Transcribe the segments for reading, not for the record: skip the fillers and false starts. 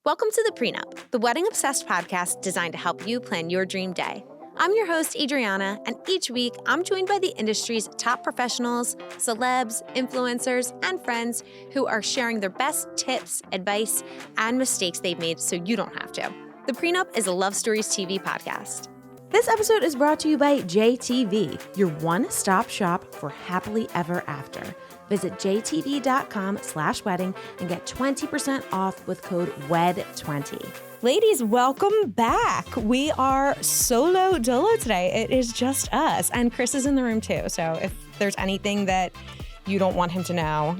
Welcome to the Pre Nup, the wedding-obsessed podcast designed to help you plan your dream day. I'm your host, Adriana, and each week I'm joined by the industry's top professionals, celebs, influencers, and friends who are sharing their best tips, advice, and mistakes they've made so you don't have to. The Pre Nup is a Love Stories TV podcast. This episode is brought to you by JTV, your one-stop shop for happily ever after. Visit jtv.com/wedding and get 20% off with code WED20. Ladies, welcome back. We are solo dolo today. It is just us, and Chris is in the room too. So if there's anything that you don't want him to know,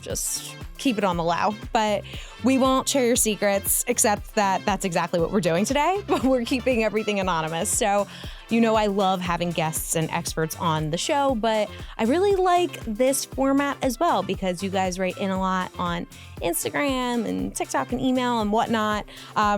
just keep it on the low. But we won't share your secrets, except that that's exactly what we're doing today. But we're keeping everything anonymous. So, I love having guests and experts on the show, but I really like this format as well because you guys write in a lot on Instagram and TikTok and email and whatnot.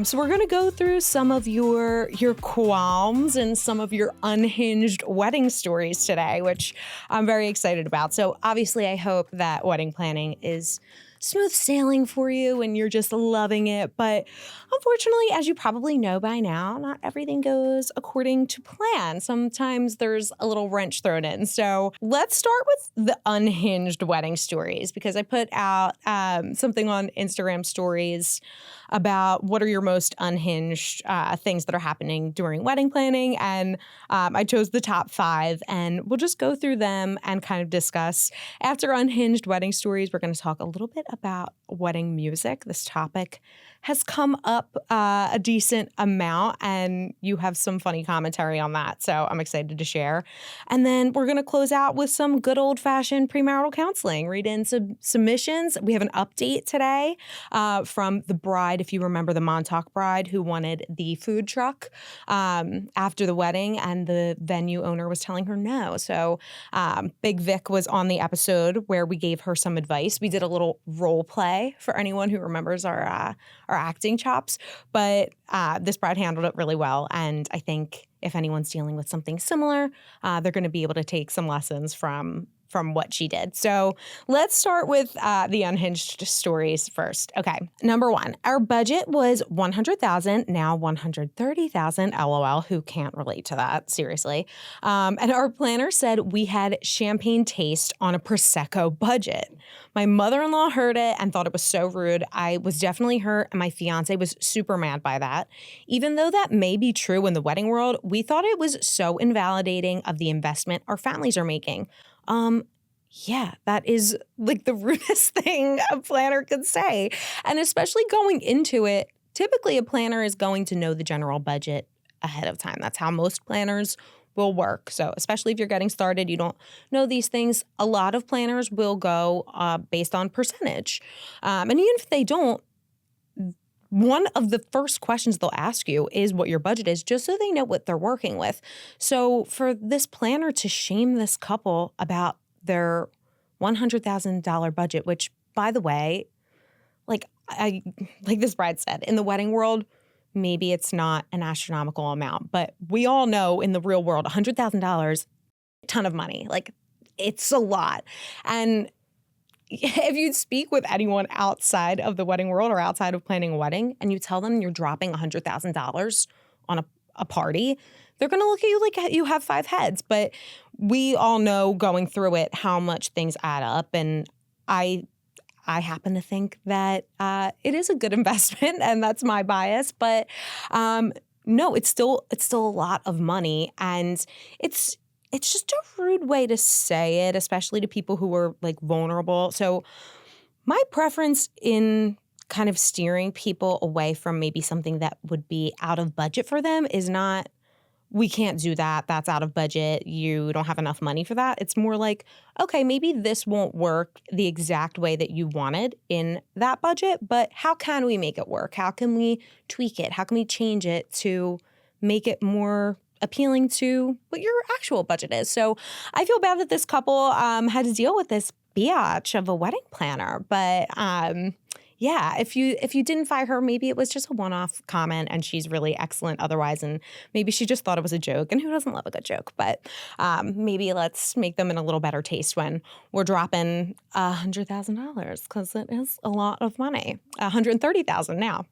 So we're going to go through some of your qualms and some of your unhinged wedding stories today, which I'm very excited about. So obviously I hope that wedding planning is smooth sailing for you and you're just loving it. But unfortunately, as you probably know by now, not everything goes according to plan. Sometimes there's a little wrench thrown in. So let's start with the unhinged wedding stories because I put out something on Instagram stories about what are your most unhinged things that are happening during wedding planning. And I chose the top 5 and we'll just go through them and kind of discuss. After unhinged wedding stories, we're going to talk a little bit about wedding music. This topic has come up a decent amount and you have some funny commentary on that. So I'm excited to share. And then we're going to close out with some good old-fashioned premarital counseling. Read in some submissions. We have an update today from the bride, if you remember the Montauk bride who wanted the food truck after the wedding and the venue owner was telling her no. So Big Vic was on the episode where we gave her some advice. We did a little role play for anyone who remembers our acting chops, but this bride handled it really well. And I think if anyone's dealing with something similar, they're going to be able to take some lessons from what she did. So let's start with the unhinged stories first. Okay, number 1, our budget was $100,000, now $130,000. LOL, who can't relate to that? Seriously. And our planner said we had champagne taste on a Prosecco budget. My mother-in-law heard it and thought it was so rude. I was definitely hurt, and my fiance was super mad by that. Even though that may be true in the wedding world, we thought it was so invalidating of the investment our families are making. Yeah, that is like the rudest thing a planner could say. And especially going into it, typically a planner is going to know the general budget ahead of time. That's how most planners will work. So especially if you're getting started, you don't know these things. A lot of planners will go based on percentage. And even if they don't, one of the first questions they'll ask you is what your budget is, just so they know what they're working with. So for this planner to shame this couple about their $100,000 budget, which, by the way, like this bride said, in the wedding world, maybe it's not an astronomical amount, but we all know in the real world, $100,000, a ton of money. Like, it's a lot. And if you speak with anyone outside of the wedding world or outside of planning a wedding and you tell them you're dropping $100,000 on a party, they're going to look at you like you have 5 heads. But we all know going through it how much things add up. And I happen to think that it is a good investment, and that's my bias. But no, it's still a lot of money, and it's just a rude way to say it, especially to people who are like vulnerable. So my preference in kind of steering people away from maybe something that would be out of budget for them is not, we can't do that. That's out of budget. You don't have enough money for that. It's more like, okay, maybe this won't work the exact way that you wanted in that budget, but how can we make it work? How can we tweak it? How can we change it to make it more appealing to what your actual budget is? So I feel bad that this couple had to deal with this biatch of a wedding planner, but yeah, if you didn't fire her, maybe it was just a one-off comment and she's really excellent otherwise, and maybe she just thought it was a joke, and who doesn't love a good joke? But maybe let's make them in a little better taste when we're dropping $100,000, because it is a lot of money. $130,000 now.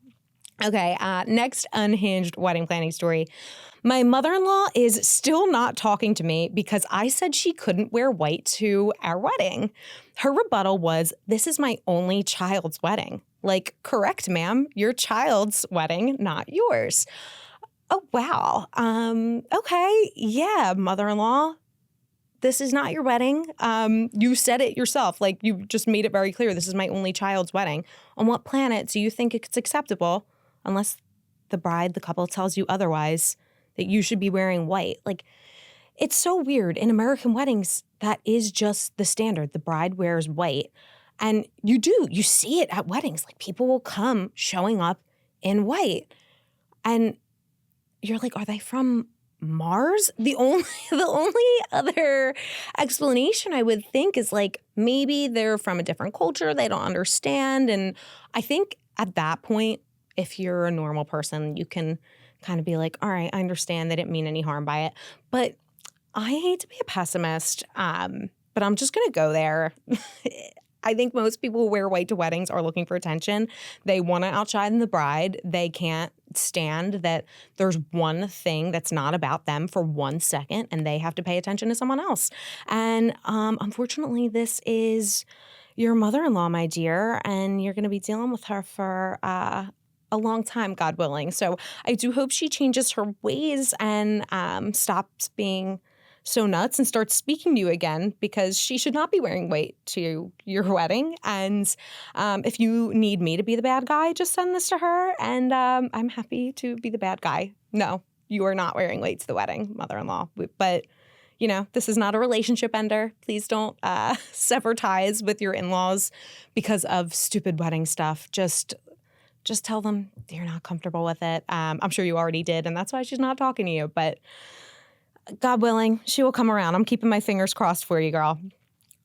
Okay, next unhinged wedding planning story. My mother-in-law is still not talking to me because I said she couldn't wear white to our wedding. Her rebuttal was, "This is my only child's wedding." Like, correct, ma'am, your child's wedding, not yours. Oh, wow. Okay, yeah, mother-in-law. This is not your wedding. You said it yourself. Like, you just made it very clear. This is my only child's wedding. On what planet do you think it's acceptable, unless the bride, the couple, tells you otherwise, that you should be wearing white? Like, it's so weird. In American weddings, that is just the standard. The bride wears white. And you see it at weddings. Like, people will come showing up in white. And you're like, are they from Mars? The only other explanation I would think is like maybe they're from a different culture, they don't understand. And I think at that point, if you're a normal person, you can kind of be like, all right, I understand they didn't mean any harm by it. But I hate to be a pessimist, but I'm just going to go there. I think most people who wear white to weddings are looking for attention. They want to outshine the bride. They can't stand that there's one thing that's not about them for 1 second, and they have to pay attention to someone else. And unfortunately, this is your mother-in-law, my dear, and you're going to be dealing with her for a long time, God willing. So I do hope she changes her ways and stops being so nuts and starts speaking to you again, because she should not be wearing white to your wedding. And if you need me to be the bad guy, just send this to her, and I'm happy to be the bad guy. No, you are not wearing white to the wedding, mother-in-law. But, this is not a relationship ender. Please don't sever ties with your in-laws because of stupid wedding stuff. Just tell them you're not comfortable with it. I'm sure you already did, and that's why she's not talking to you. But God willing, she will come around. I'm keeping my fingers crossed for you, girl.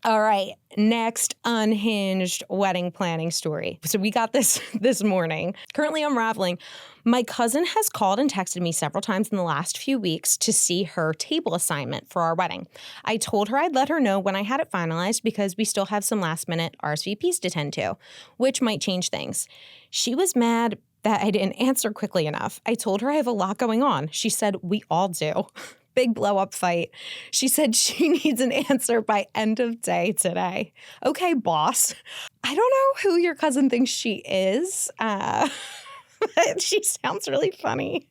All right, next unhinged wedding planning story. So we got this morning. Currently unraveling. My cousin has called and texted me several times in the last few weeks to see her table assignment for our wedding. I told her I'd let her know when I had it finalized because we still have some last-minute RSVPs to tend to, which might change things. She was mad that I didn't answer quickly enough. I told her I have a lot going on. She said, we all do. Big blow-up fight. She said she needs an answer by end of day today. Okay, boss. I don't know who your cousin thinks she is. She sounds really funny.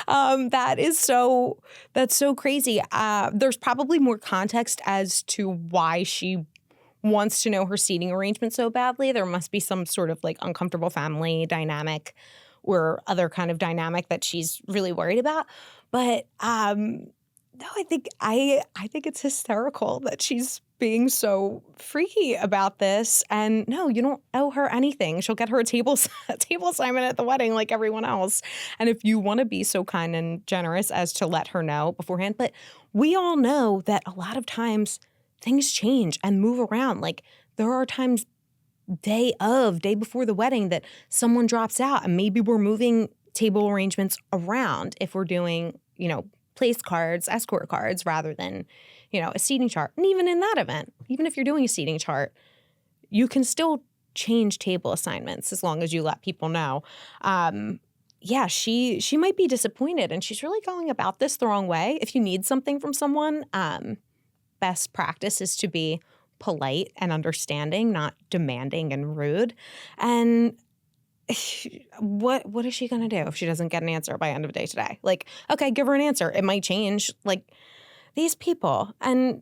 That's so crazy. There's probably more context as to why she wants to know her seating arrangement so badly. There must be some sort of like uncomfortable family dynamic or other kind of dynamic that she's really worried about. But no, I think it's hysterical that she's being so freaky about this. And no, you don't owe her anything. She'll get her a table assignment at the wedding like everyone else. And if you want to be so kind and generous as to let her know beforehand, but we all know that a lot of times things change and move around. Like there are times day before the wedding that someone drops out, and maybe we're moving table arrangements around if we're doing, place cards, escort cards, rather than, a seating chart. And even in that event, even if you're doing a seating chart, you can still change table assignments as long as you let people know. Yeah, she might be disappointed, and she's really going about this the wrong way. If you need something from someone, best practice is to be polite and understanding, not demanding and rude. And what is she going to do if she doesn't get an answer by end of day today? Like, okay, give her an answer. It might change. Like these people, and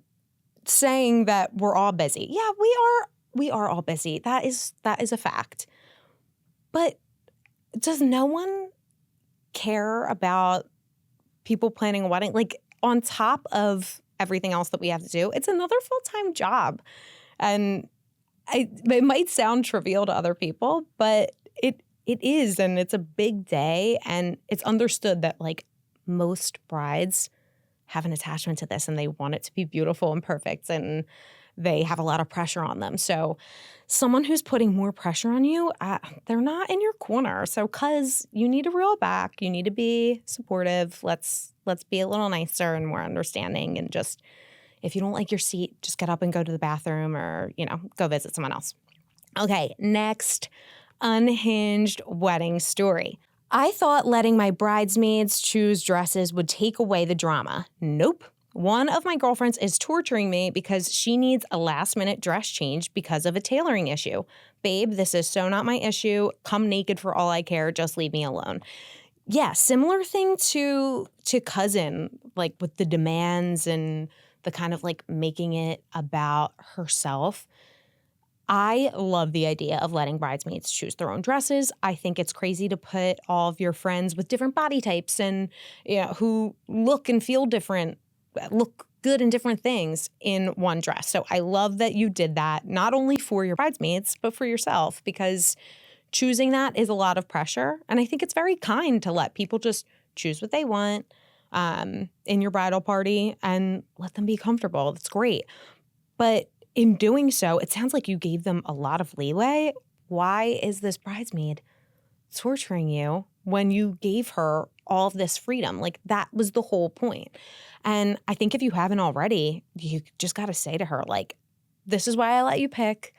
saying that we're all busy. Yeah, we are all busy. That is a fact. But does no one care about people planning a wedding? Like on top of everything else that we have to do, it's another full-time job. And it might sound trivial to other people, but it is, and it's a big day, and it's understood that like most brides have an attachment to this and they want it to be beautiful and perfect, and they have a lot of pressure on them. So someone who's putting more pressure on you, they're not in your corner. So cuz you need to reel back, you need to be supportive. Let's be a little nicer and more understanding, and just if you don't like your seat, just get up and go to the bathroom, or, go visit someone else. Okay, next unhinged wedding story. I thought letting my bridesmaids choose dresses would take away the drama. Nope. One of my girlfriends is torturing me because she needs a last-minute dress change because of a tailoring issue. Babe, this is so not my issue. Come naked for all I care. Just leave me alone. Yeah, similar thing to cousin, like with the demands and the kind of like making it about herself. I love the idea of letting bridesmaids choose their own dresses. I think it's crazy to put all of your friends with different body types and who look and feel different, look good in different things in one dress. So I love that you did that, not only for your bridesmaids, but for yourself, because choosing that is a lot of pressure. And I think it's very kind to let people just choose what they want in your bridal party and let them be comfortable. That's great. But in doing so, it sounds like you gave them a lot of leeway. Why is this bridesmaid torturing you when you gave her all of this freedom? Like, that was the whole point. And I think if you haven't already, you just got to say to her, like, this is why I let you pick.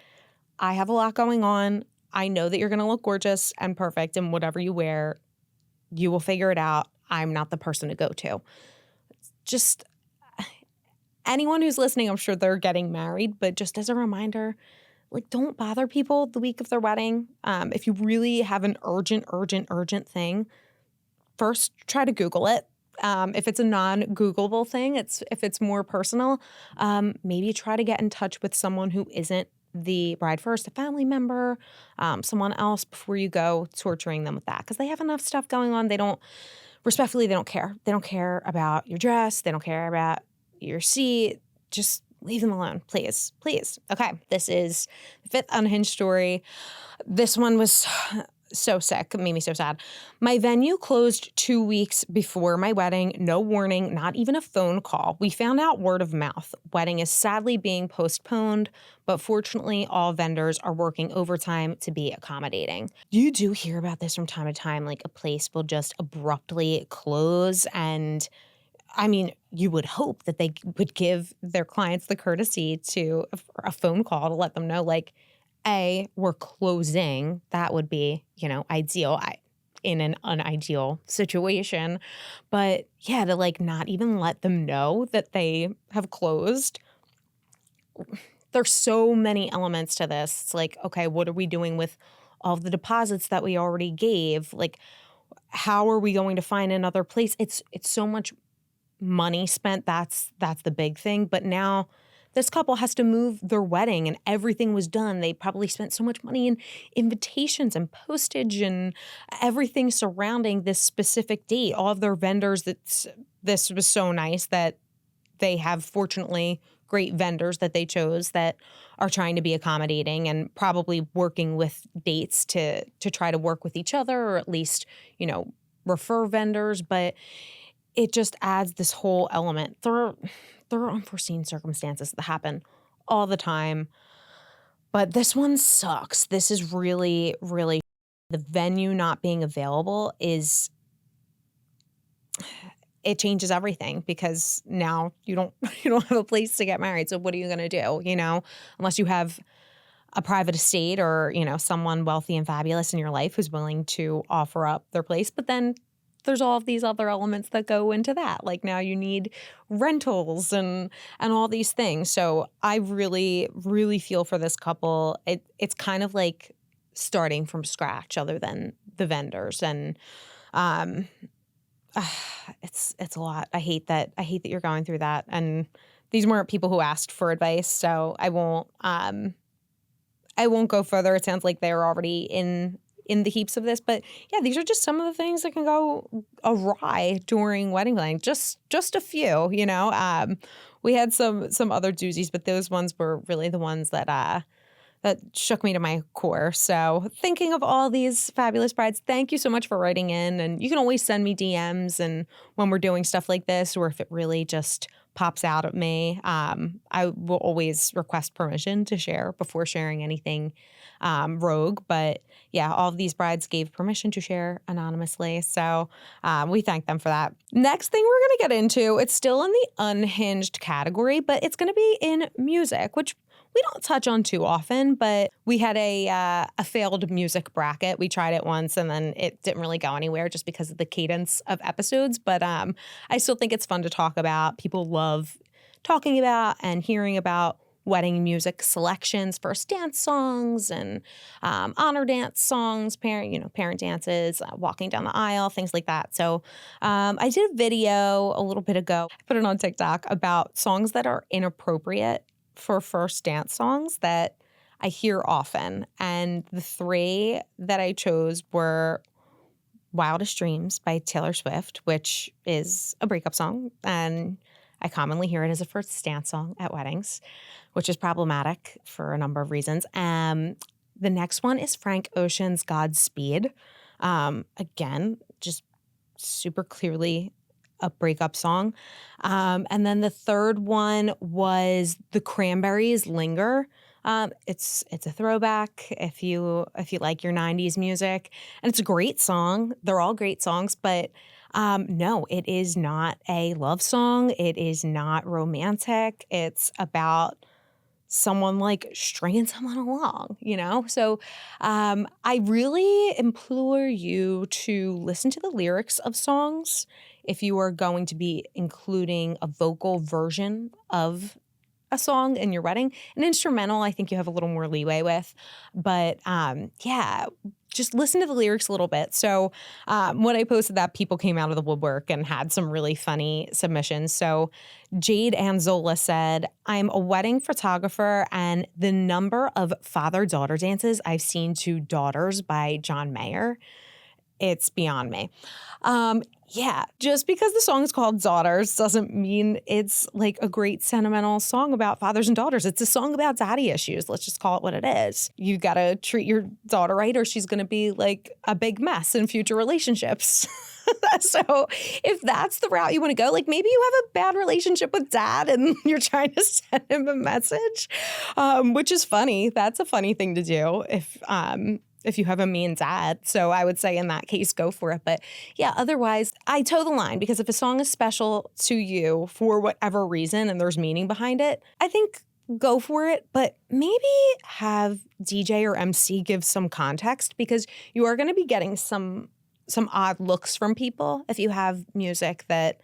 I have a lot going on. I know that you're going to look gorgeous and perfect in whatever you wear. You will figure it out. I'm not the person to go to. Just anyone who's listening, I'm sure they're getting married, but just as a reminder, like, don't bother people the week of their wedding. If you really have an urgent thing, first try to Google it. If it's a non-Googleable thing, if it's more personal, maybe try to get in touch with someone who isn't the bride first, a family member, someone else before you go torturing them with that, because they have enough stuff going on. They don't care. They don't care about your dress. They don't care about your seat. Just leave them alone, please. Okay, this is the fifth Unhinged story. This one was so sick. It made me so sad. My venue closed 2 weeks before my wedding. No warning, not even a phone call. We found out word of mouth. Wedding is sadly being postponed, but fortunately, all vendors are working overtime to be accommodating. You do hear about this from time to time, like a place will just abruptly close, and I mean, you would hope that they would give their clients the courtesy to a phone call to let them know, like, A, we're closing. That would be, ideal in an unideal situation. But yeah, to like not even let them know that they have closed. There's so many elements to this. It's like, okay, what are we doing with all of the deposits that we already gave? Like, how are we going to find another place? It's so much money spent. That's the big thing. But now this couple has to move their wedding and everything was done. They probably spent so much money in invitations and postage and everything surrounding this specific date. All of their vendors, this was so nice that they have, fortunately, great vendors that they chose that are trying to be accommodating and probably working with dates to try to work with each other, or at least, refer vendors. But it just adds this whole element. There are unforeseen circumstances that happen all the time. But this one sucks. This is really, really, the venue not being available it changes everything, because now you don't have a place to get married. So what are you going to do, unless you have a private estate or, someone wealthy and fabulous in your life who's willing to offer up their place. But then there's all of these other elements that go into that. Like, now you need rentals and all these things. So I really, really feel for this couple. It's kind of like starting from scratch, other than the vendors. And it's a lot. I hate that you're going through that. And these weren't people who asked for advice, so I won't go further. It sounds like they're already in the heaps of this. But yeah, these are just some of the things that can go awry during wedding planning. Just a few, we had some other doozies, but those ones were really the ones that shook me to my core. So thinking of all these fabulous brides, thank you so much for writing in. And you can always send me DMs, and when we're doing stuff like this, or if it really just pops out at me, I will always request permission to share before sharing anything rogue. But yeah, all of these brides gave permission to share anonymously. So we thank them for that. Next thing we're going to get into, it's still in the unhinged category, but it's going to be in music, which we don't touch on too often, but we had a failed music bracket. We tried it once and then it didn't really go anywhere just because of the cadence of episodes. But I still think it's fun to talk about. People love talking about and hearing about wedding music selections, first dance songs and honor dance songs, parent dances, walking down the aisle, things like that. So I did a video a little bit ago, I put it on TikTok, about songs that are inappropriate for first dance songs that I hear often. And the 3 that I chose were Wildest Dreams by Taylor Swift, which is a breakup song, and I commonly hear it as a first dance song at weddings, which is problematic for a number of reasons. The next one is Frank Ocean's Godspeed. Again, just super clearly a breakup song. And then the third one was The Cranberries' Linger. It's a throwback if you like your 90s music. And it's a great song. They're all great songs, but no, it is not a love song. It is not romantic. It's about someone like stringing someone along, So I really implore you to listen to the lyrics of songs if you are going to be including a vocal version of a song in your wedding. An instrumental, I think you have a little more leeway with. But just listen to the lyrics a little bit. So when I posted that, people came out of the woodwork and had some really funny submissions. So Jade Anzola said, I'm a wedding photographer, and the number of father-daughter dances I've seen to Daughters by John Mayer, it's beyond me. Just because the song is called Daughters doesn't mean it's like a great sentimental song about fathers and daughters. It's a song about daddy issues. Let's just call it what it is. You got to treat your daughter right or she's going to be like a big mess in future relationships. So if that's the route you want to go, like maybe you have a bad relationship with dad and you're trying to send him a message, which is funny. That's a funny thing to do if you have a mean dad. So I would say in that case, go for it. But yeah, otherwise, I toe the line, because if a song is special to you for whatever reason and there's meaning behind it, I think go for it. But maybe have DJ or MC give some context, because you are going to be getting some odd looks from people if you have music that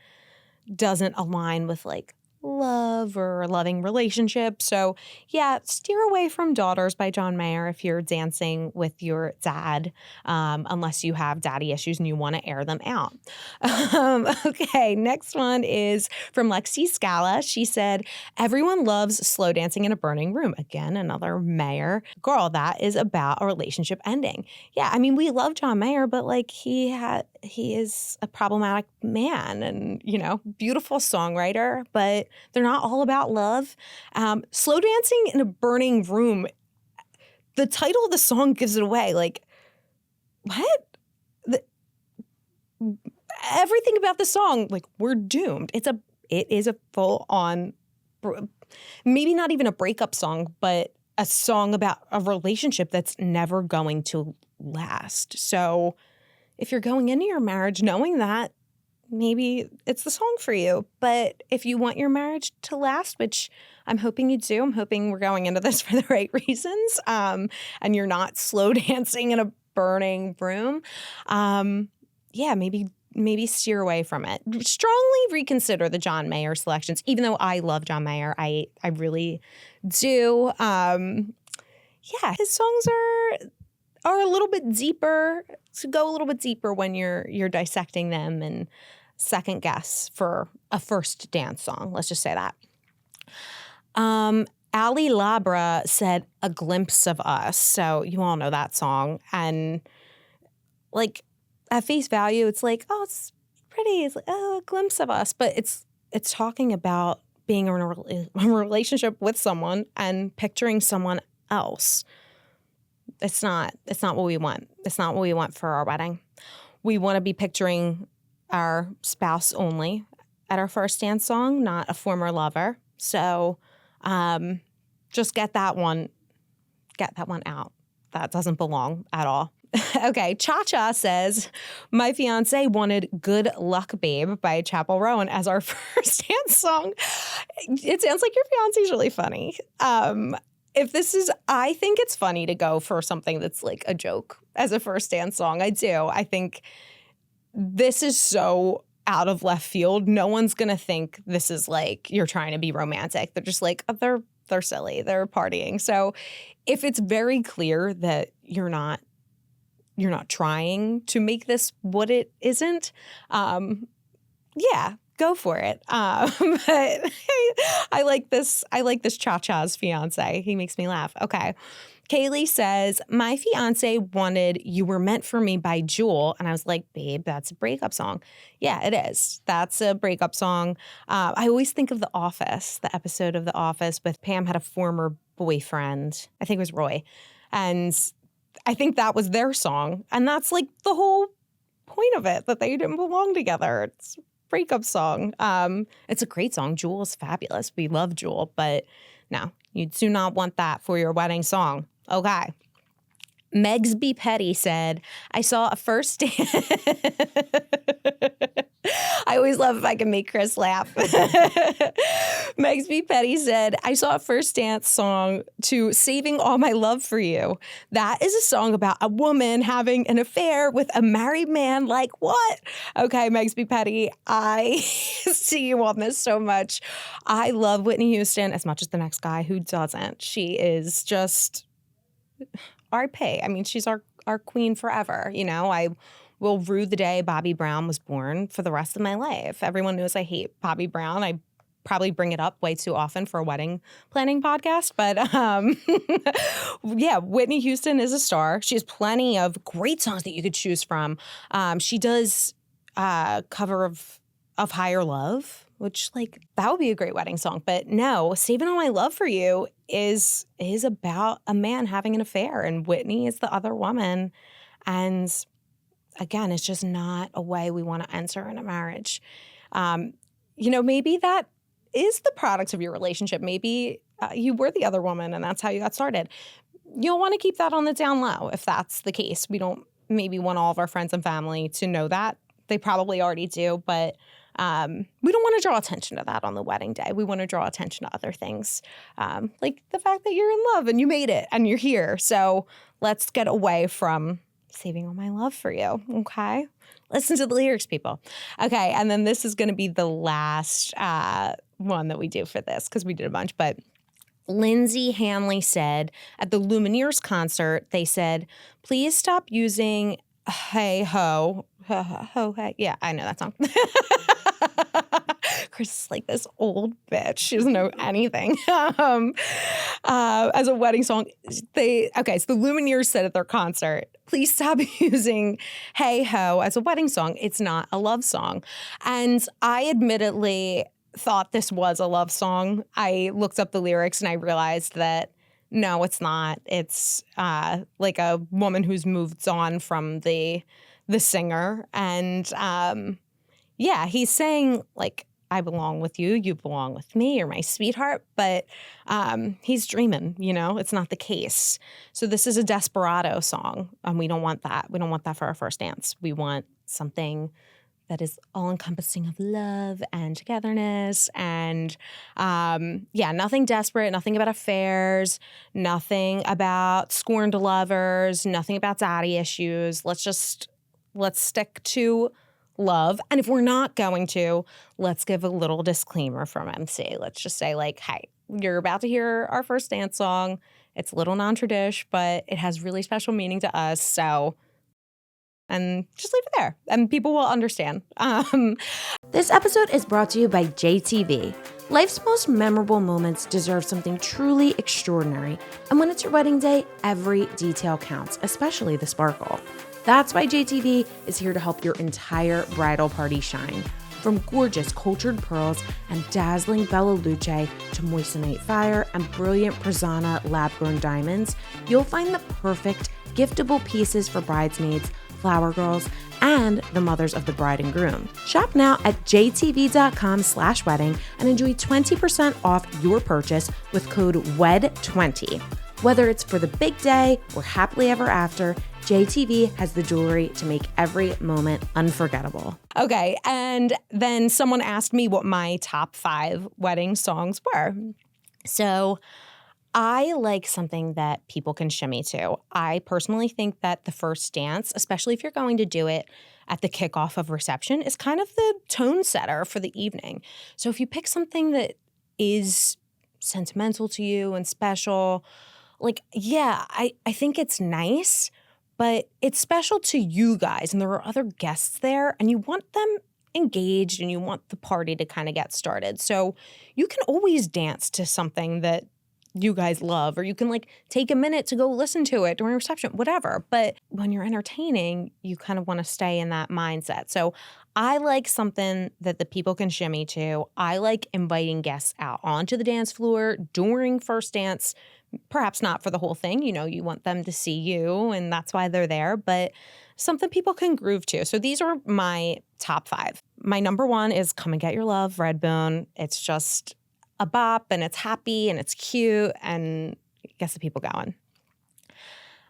doesn't align with like love or a loving relationship. So yeah, steer away from Daughters by John Mayer if you're dancing with your dad, unless you have daddy issues and you want to air them out. Okay, next one is from Lexi Scala. She said, everyone loves slow dancing in a burning room. Again, another Mayer. Girl, that is about a relationship ending. Yeah, I mean, we love John Mayer, but like he is a problematic man and, beautiful songwriter, but they're not all about love. Slow dancing in a burning room, the title of the song gives it away. Like, what? Everything about the song, like, we're doomed. It is a full-on, maybe not even a breakup song, but a song about a relationship that's never going to last. So if you're going into your marriage knowing that, maybe it's the song for you. But if you want your marriage to last, which I'm hoping you do, I'm hoping we're going into this for the right reasons, and you're not slow dancing in a burning room, maybe steer away from it. Strongly reconsider the John Mayer selections, even though I love John Mayer. I really do. His songs are a little bit deeper, to go a little bit deeper when you're dissecting them and second guess for a first dance song. Let's just say that. Ali Labra said A Glimpse of Us. So you all know that song. And like at face value, it's like, oh, it's pretty. It's like, oh, a glimpse of us. But it's talking about being in a relationship with someone and picturing someone else. It's not what we want. It's not what we want for our wedding. We want to be picturing our spouse only at our first dance song, not a former lover. So just get that one out. That doesn't belong at all. Okay, Cha-Cha says, my fiance wanted Good Luck Babe by Chappell Rowan as our first dance song. It sounds like your fiance's really funny. I think it's funny to go for something that's like a joke as a first dance song. I do. I think this is so out of left field. No one's going to think this is like you're trying to be romantic. They're just like, oh, they're silly. They're partying. So if it's very clear that you're not trying to make this what it isn't, yeah, go for it. But I like this Cha-Cha's fiance. He makes me laugh. Okay. Kaylee says, my fiance wanted You Were Meant for Me by Jewel. And I was like, babe, that's a breakup song. Yeah, it is. That's a breakup song. I always think of The Office, the episode of The Office with Pam had a former boyfriend. I think it was Roy. And I think that was their song. And that's like the whole point of it, that they didn't belong together. It's a breakup song. It's a great song. Jewel is fabulous. We love Jewel. But no, you do not want that for your wedding song. Okay. Megs B. Petty said, I saw a first dance. I always love if I can make Chris laugh. Megs B. Petty said, I saw a first dance song to Saving All My Love for You. That is a song about a woman having an affair with a married man. Like what? Okay, Megs B. Petty, I see you on this so much. I love Whitney Houston as much as the next guy who doesn't. She is just RP. I mean, she's our queen forever. You know, I will rue the day Bobby Brown was born for the rest of my life. Everyone knows I hate Bobby Brown. I probably bring it up way too often for a wedding planning podcast. But yeah, Whitney Houston is a star. She has plenty of great songs that you could choose from. She does a cover of Higher Love, which like that would be a great wedding song. But no, Saving All My Love for You is about a man having an affair, and Whitney is the other woman. And again, it's just not a way we want to enter in a marriage. You know, maybe that is the product of your relationship. Maybe you were the other woman and that's how you got started. You'll want to keep that on the down low if that's the case. We don't maybe want all of our friends and family to know that. They probably already do, but we don't want to draw attention to that on the wedding day. We want to draw attention to other things, like the fact that you're in love and you made it and you're here. So let's get away from Saving All My Love for You, okay? Listen to the lyrics, people. Okay, and then this is going to be the last one that we do for this because we did a bunch, but Lindsay Hanley said at the Lumineers concert, they said, please stop using hey ho, ho, hey. Yeah, I know that song. Chris is like this old bitch. She doesn't know anything. As a wedding song, so the Lumineers said at their concert, please stop using hey ho as a wedding song. It's not a love song. And I admittedly thought this was a love song. I looked up the lyrics and I realized that no, it's not. It's like a woman who's moved on from the singer. And yeah, he's saying like, I belong with you, you belong with me, you're my sweetheart. But he's dreaming, you know, it's not the case. So this is a desperado song, and we don't want that. We don't want that for our first dance. We want something that is all-encompassing of love and togetherness and, yeah, nothing desperate, nothing about affairs, nothing about scorned lovers, nothing about daddy issues. Let's stick to love. And if we're not going to, let's give a little disclaimer from MC. Let's just say like, hey, you're about to hear our first dance song. It's a little non-tradish, but it has really special meaning to us. So, and just leave it there and people will understand. This episode is brought to you by JTV. Life's most memorable moments deserve something truly extraordinary. And when it's your wedding day, every detail counts, especially the sparkle. That's why JTV is here to help your entire bridal party shine. From gorgeous cultured pearls and dazzling Bella Luce to moissanite fire and brilliant Prasanna lab-grown diamonds, you'll find the perfect giftable pieces for bridesmaids, flower girls, and the mothers of the bride and groom. Shop now at jtv.com/wedding and enjoy 20% off your purchase with code WED20. Whether it's for the big day or happily ever after, JTV has the jewelry to make every moment unforgettable. Okay, and then someone asked me what my top 5 wedding songs were. So I like something that people can shimmy to. I personally think that the first dance, especially if you're going to do it at the kickoff of reception, is kind of the tone setter for the evening. So if you pick something that is sentimental to you and special, like, yeah, I think it's nice, but it's special to you guys, and there are other guests there, and you want them engaged, and you want the party to kind of get started. So you can always dance to something that you guys love, or you can like take a minute to go listen to it during reception, whatever. But when you're entertaining, you kind of want to stay in that mindset. So I like something that the people can shimmy to. I like inviting guests out onto the dance floor during first dance. Perhaps not for the whole thing, you want them to see you, and that's why they're there, but something people can groove to. So these are my top 5. My number 1 is Come and Get Your Love, Redbone. It's just a bop, and it's happy, and it's cute, and it gets the people going.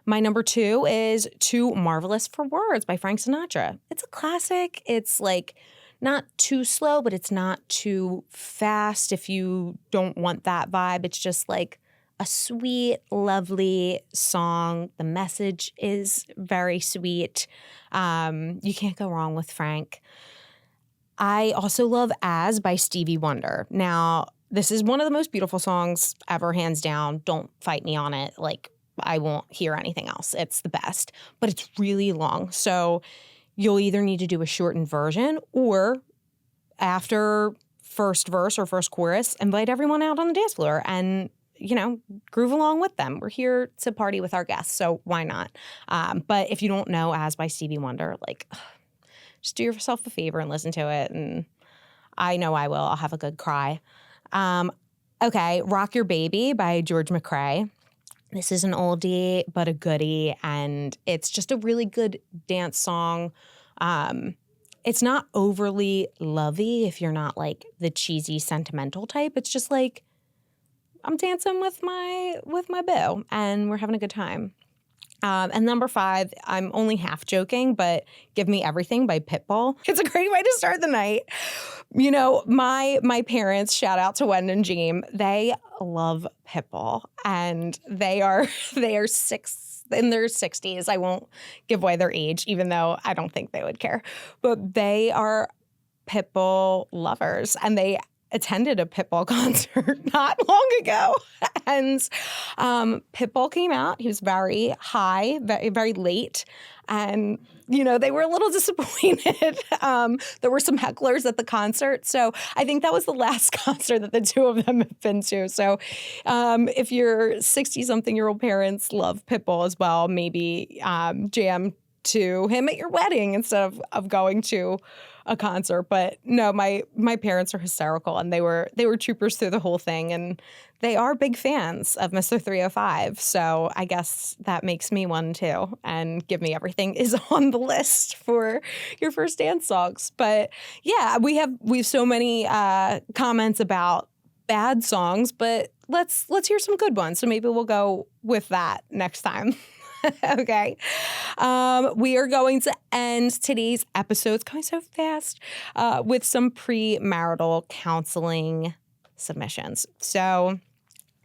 My number 2 is Too Marvelous for Words by Frank Sinatra. It's a classic. It's like not too slow, but it's not too fast if you don't want that vibe. It's just like a sweet, lovely song. The message is very sweet. You can't go wrong with Frank. I also love As by Stevie Wonder. Now, this is one of the most beautiful songs ever, hands down. Don't fight me on it. Like, I won't hear anything else. It's the best. But it's really long. So you'll either need to do a shortened version, or after first verse or first chorus, invite everyone out on the dance floor and groove along with them. We're here to party with our guests, so why not? But if you don't know As by Stevie Wonder, just do yourself a favor and listen to it. And I know I will. I'll have a good cry. Okay, Rock Your Baby by George McCrae. This is an oldie, but a goodie, and it's just a really good dance song. It's not overly lovey if you're not like the cheesy sentimental type. It's just like, I'm dancing with my boo, and we're having a good time. And number 5, I'm only half joking, but Give Me Everything by Pitbull. It's a great way to start the night. My parents, shout out to Wen and Jean, they love Pitbull, and they are in their 60s. I won't give away their age, even though I don't think they would care. But they are Pitbull lovers, and they attended a Pitbull concert not long ago. And Pitbull came out. He was very high, very, very late. And, they were a little disappointed. There were some hecklers at the concert. So I think that was the last concert that the two of them have been to. So if your 60-something-year-old parents love Pitbull as well, maybe jam to him at your wedding instead of going to a concert. But no, my parents are hysterical, and they were troopers through the whole thing, and they are big fans of Mr. 305. So I guess that makes me one too. And Give Me Everything is on the list for your first dance songs. But yeah, we have so many comments about bad songs, but let's hear some good ones. So maybe we'll go with that next time. Okay. We are going to end today's episode, it's going so fast, with some premarital counseling submissions. So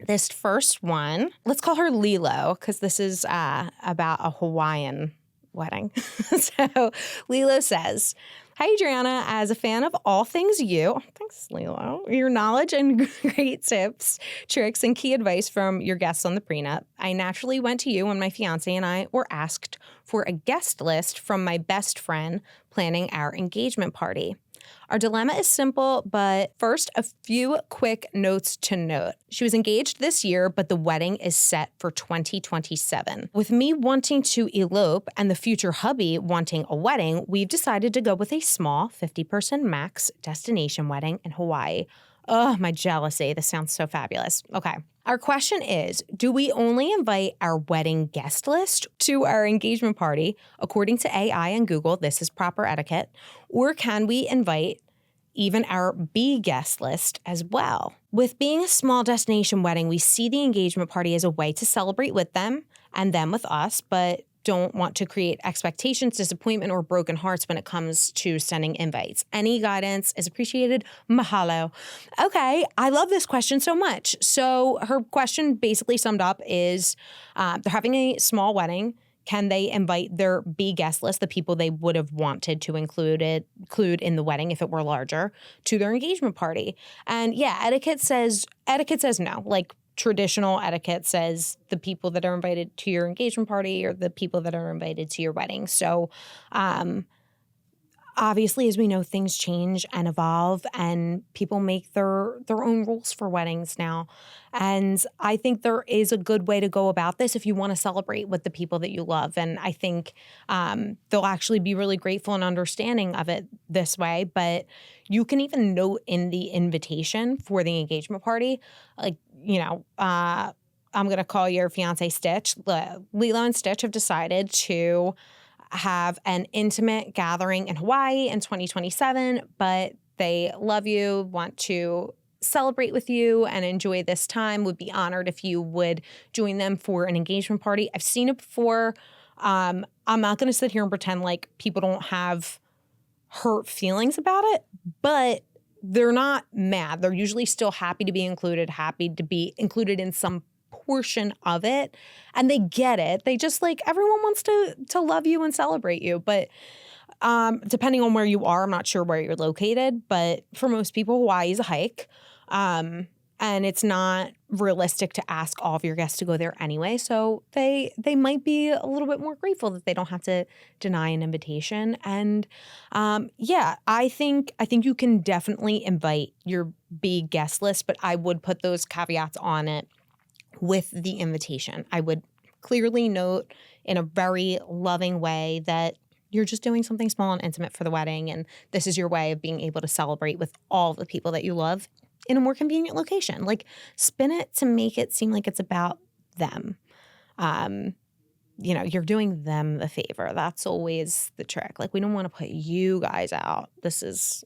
this first one, let's call her Lilo, because this is about a Hawaiian wedding. So Lilo says, "Hi, Adriana. As a fan of all things thanks, Lilo, your knowledge and great tips, tricks, and key advice from your guests on the Pre Nup, I naturally went to you when my fiance and I were asked for a guest list from my best friend planning our engagement party. Our dilemma is simple, but first, a few quick notes to note. She was engaged this year, but the wedding is set for 2027. With me wanting to elope and the future hubby wanting a wedding, we've decided to go with a small 50-person max destination wedding in Hawaii. Oh, my jealousy. This sounds so fabulous. Okay. Our question is, do we only invite our wedding guest list to our engagement party? According to AI and Google, this is proper etiquette. Or can we invite even our B guest list as well? With being a small destination wedding, we see the engagement party as a way to celebrate with them and them with us, but don't want to create expectations, disappointment, or broken hearts when it comes to sending invites. Any guidance is appreciated. Mahalo. Okay, I love this question so much. So her question basically summed up is they're having a small wedding. Can they invite their B guest list, the people they would have wanted to include in the wedding if it were larger, to their engagement party? And yeah, etiquette says no. Like traditional etiquette says the people that are invited to your engagement party are the people that are invited to your wedding. So obviously, as we know, things change and evolve, and people make their own rules for weddings now. And I think there is a good way to go about this if you want to celebrate with the people that you love. And I think they'll actually be really grateful and understanding of it this way. But you can even note in the invitation for the engagement party, like, I'm going to call your fiance Stitch. Lilo and Stitch have decided to have an intimate gathering in Hawaii in 2027, but they love you, want to celebrate with you and enjoy this time, would be honored if you would join them for an engagement party. I've seen it before. I'm not going to sit here and pretend like people don't have hurt feelings about it, but they're not mad. They're usually still happy to be included in some portion of it, and they get it. They just everyone wants to love you and celebrate you. But depending on where you are, I'm not sure where you're located, but for most people, Hawaii is a hike. And it's not realistic to ask all of your guests to go there anyway. So they might be a little bit more grateful that they don't have to deny an invitation. And I think you can definitely invite your big guest list, but I would put those caveats on it with the invitation. I would clearly note in a very loving way that you're just doing something small and intimate for the wedding, and this is your way of being able to celebrate with all the people that you love in a more convenient location. Spin it to make it seem like it's about them. You're doing them the favor. That's always the trick. We don't want to put you guys out. This is,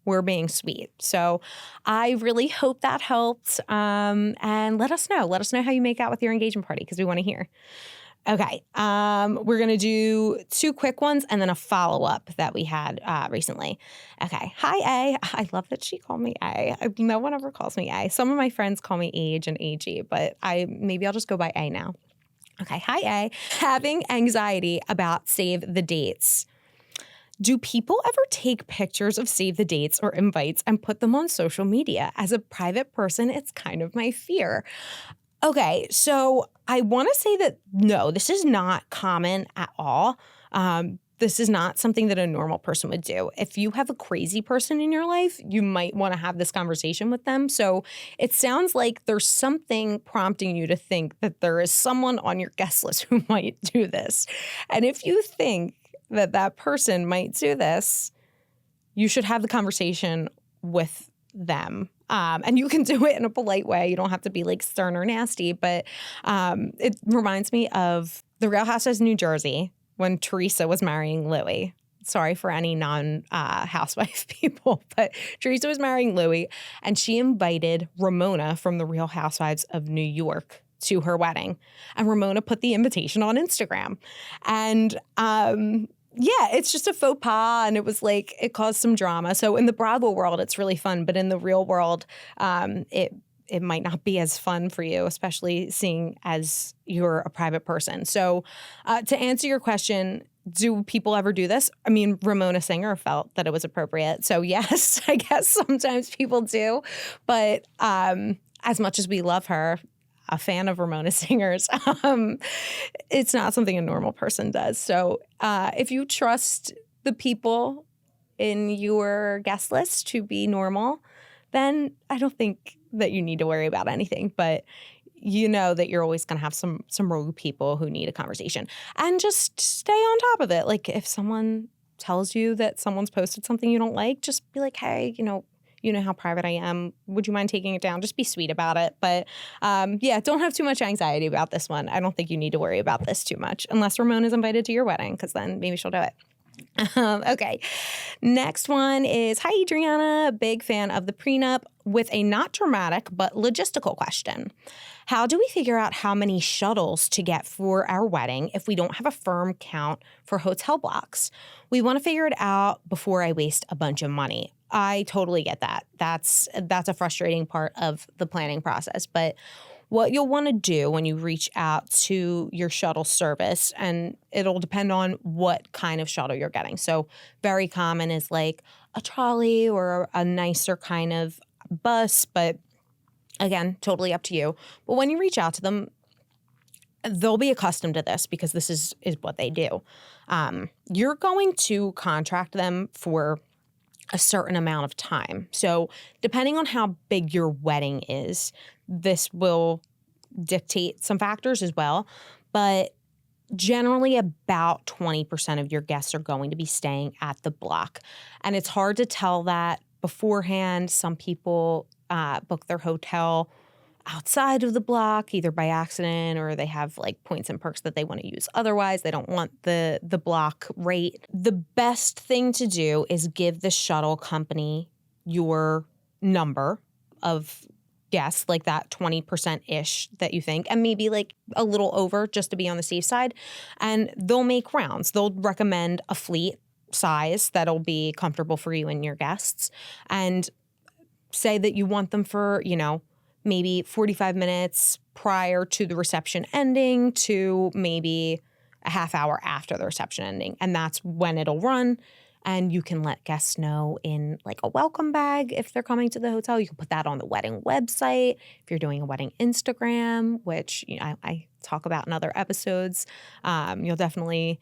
we're being sweet. So I really hope that helped. And let us know. Let us know how you make out with your engagement party, because we want to hear. Okay. We're going to do 2 quick ones and then a follow-up that we had recently. Okay. Hi, A. I love that she called me A. No one ever calls me A. Some of my friends call me Age and AG, but maybe I'll just go by A now. Okay. Hi, A. Having anxiety about save the dates. Do people ever take pictures of save the dates or invites and put them on social media? As a private person, it's kind of my fear. Okay, so I want to say that no, this is not common at all. This is not something that a normal person would do. If you have a crazy person in your life, you might want to have this conversation with them. So it sounds like there's something prompting you to think that there is someone on your guest list who might do this. And if you think that person might do this, you should have the conversation with them. And you can do it in a polite way. You don't have to be stern or nasty, but it reminds me of the Real Housewives of New Jersey when Teresa was marrying Louis. Sorry for any non-housewife people, but Teresa was marrying Louis, and she invited Ramona from the Real Housewives of New York to her wedding. And Ramona put the invitation on Instagram. And it's just a faux pas, and it was it caused some drama. So in the Bravo world, it's really fun, but in the real world, it might not be as fun for you, especially seeing as you're a private person. So to answer your question, do people ever do this? I mean, Ramona Singer felt that it was appropriate. So yes, I guess sometimes people do. But as much as we love her, a fan of Ramona Singer's, it's not something a normal person does. So if you trust the people in your guest list to be normal, then I don't think that you need to worry about anything. But you know that you're always going to have some rogue people who need a conversation. And just stay on top of it. If someone tells you that someone's posted something you don't like, just be like, hey, you know how private I am. Would you mind taking it down? Just be sweet about it. But don't have too much anxiety about this one. I don't think you need to worry about this too much, unless Ramona's invited to your wedding, because then maybe she'll do it. Okay. Next one is, hi, Adriana, big fan of the Pre Nup, with a not dramatic but logistical question. How do we figure out how many shuttles to get for our wedding if we don't have a firm count for hotel blocks? We want to figure it out before I waste a bunch of money. I totally get that. That's a frustrating part of the planning process. But what you'll want to do when you reach out to your shuttle service, and it'll depend on what kind of shuttle you're getting. So very common is like a trolley or a nicer kind of bus, but again, totally up to you. But when you reach out to them, they'll be accustomed to this because this is what they do. You're going to contract them for a certain amount of time. So depending on how big your wedding is, this will dictate some factors as well. But generally about 20% of your guests are going to be staying at the block. And it's hard to tell that beforehand. Some people book their hotel outside of the block, either by accident or they have like points and perks that they want to use. Otherwise, they don't want the block rate. The best thing to do is give the shuttle company your number of guests, like that 20%-ish that you think, and maybe like a little over just to be on the safe side. And they'll make rounds. They'll recommend a fleet size that'll be comfortable for you and your guests, and say that you want them for, maybe 45 minutes prior to the reception ending to maybe a half hour after the reception ending. And that's when it'll run. And you can let guests know in like a welcome bag if they're coming to the hotel. You can put that on the wedding website. If you're doing a wedding Instagram, which I talk about in other episodes, you'll definitely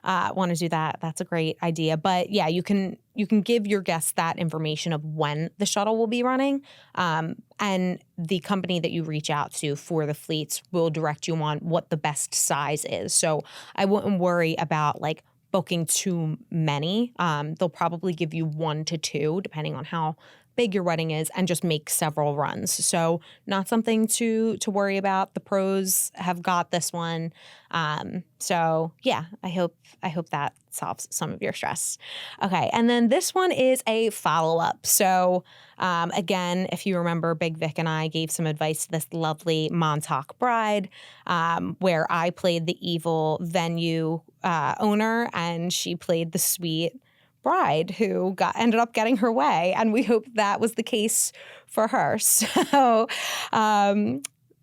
want to do that. That's a great idea. But yeah, you can give your guests that information of when the shuttle will be running. And the company that you reach out to for the fleets will direct you on what the best size is. So I wouldn't worry about like booking too many. They'll probably give you 1 to 2, depending on how big your wedding is, and just make several runs. So not something to worry about. The pros have got this one. So yeah, I hope that solves some of your stress. Okay, and then this one is a follow-up. So again, if you remember, Big Vic and I gave some advice to this lovely Montauk bride, where I played the evil venue owner and she played the sweet bride who ended up getting her way, and we hope that was the case for her. So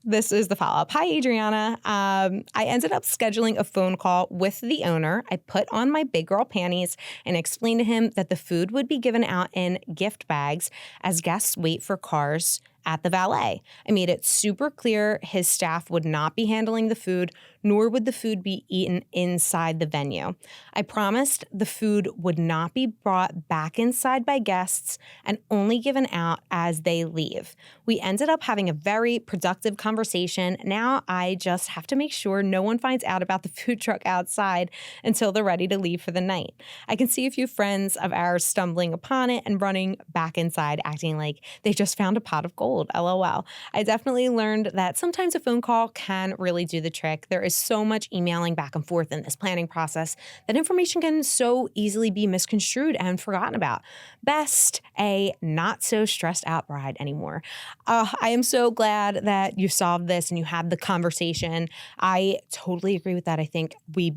this is the follow-up. Hi, Adriana. I ended up scheduling a phone call with the owner. I put on my big girl panties and explained to him that the food would be given out in gift bags as guests wait for cars at the valet. I made it super clear his staff would not be handling the food, nor would the food be eaten inside the venue. I promised the food would not be brought back inside by guests and only given out as they leave. We ended up having a very productive conversation. Now I just have to make sure no one finds out about the food truck outside until they're ready to leave for the night. I can see a few friends of ours stumbling upon it and running back inside, acting like they just found a pot of gold. LOL. I definitely learned that sometimes a phone call can really do the trick. There is so much emailing back and forth in this planning process that information can so easily be misconstrued and forgotten about. Best a not so stressed out bride anymore. I am so glad that you solved this and you had the conversation. I totally agree with that. I think we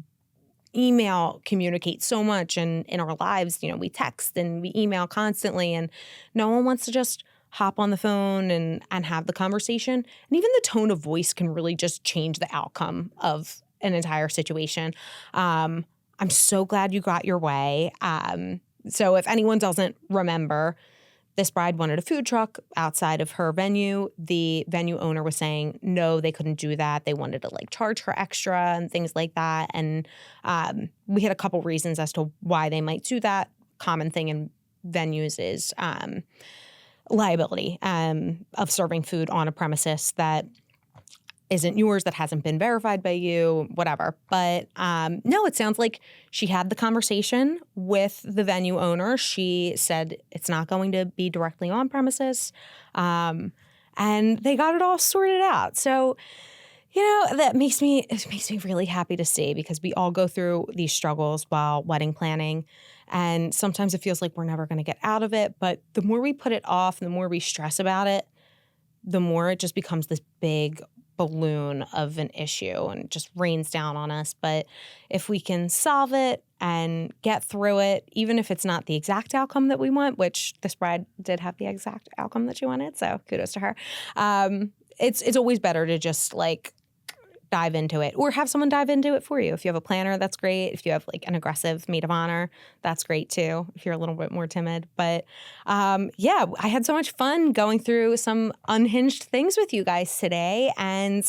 email communicate so much, and in our lives, we text and we email constantly, and no one wants to just hop on the phone and have the conversation. And even the tone of voice can really just change the outcome of an entire situation. I'm so glad you got your way. So if anyone doesn't remember, this bride wanted a food truck outside of her venue. The venue owner was saying, no, they couldn't do that. They wanted to charge her extra and things like that. And we had a couple reasons as to why they might do that. Common thing in venues is liability of serving food on a premises that isn't yours, that hasn't been verified by you, whatever. But no, it sounds like she had the conversation with the venue owner. She said it's not going to be directly on premises, and they got it all sorted out. So That makes me really happy to see, because we all go through these struggles while wedding planning. And sometimes it feels like we're never going to get out of it. But the more we put it off, the more we stress about it, the more it just becomes this big balloon of an issue and just rains down on us. But if we can solve it and get through it, even if it's not the exact outcome that we want, which this bride did have the exact outcome that she wanted, so kudos to her. It's always better to just dive into it, or have someone dive into it for you. If you have a planner, that's great. If you have an aggressive maid of honor, that's great too, if you're a little bit more timid. But I had so much fun going through some unhinged things with you guys today. And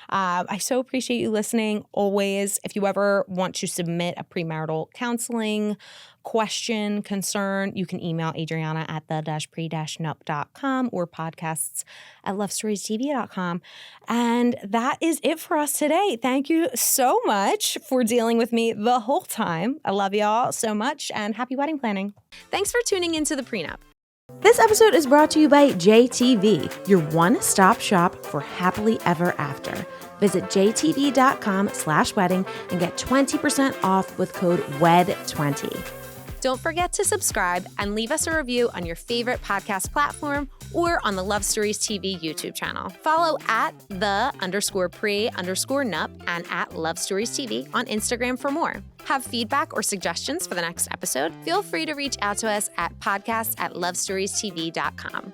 I so appreciate you listening always. If you ever want to submit a premarital counseling question, concern, you can email Adriana at the-pre-nup.com or podcasts@lovestoriestv.com. And that is it for us today. Thank you so much for dealing with me the whole time. I love y'all so much, and happy wedding planning. Thanks for tuning into the Prenup. This episode is brought to you by JTV, your one-stop shop for happily ever after. Visit jtv.com/wedding and get 20% off with code WED20. Don't forget to subscribe and leave us a review on your favorite podcast platform or on the Love Stories TV YouTube channel. Follow at @the_pre_nup and at Love Stories TV on Instagram for more. Have feedback or suggestions for the next episode? Feel free to reach out to us at podcasts@lovestoriestv.com.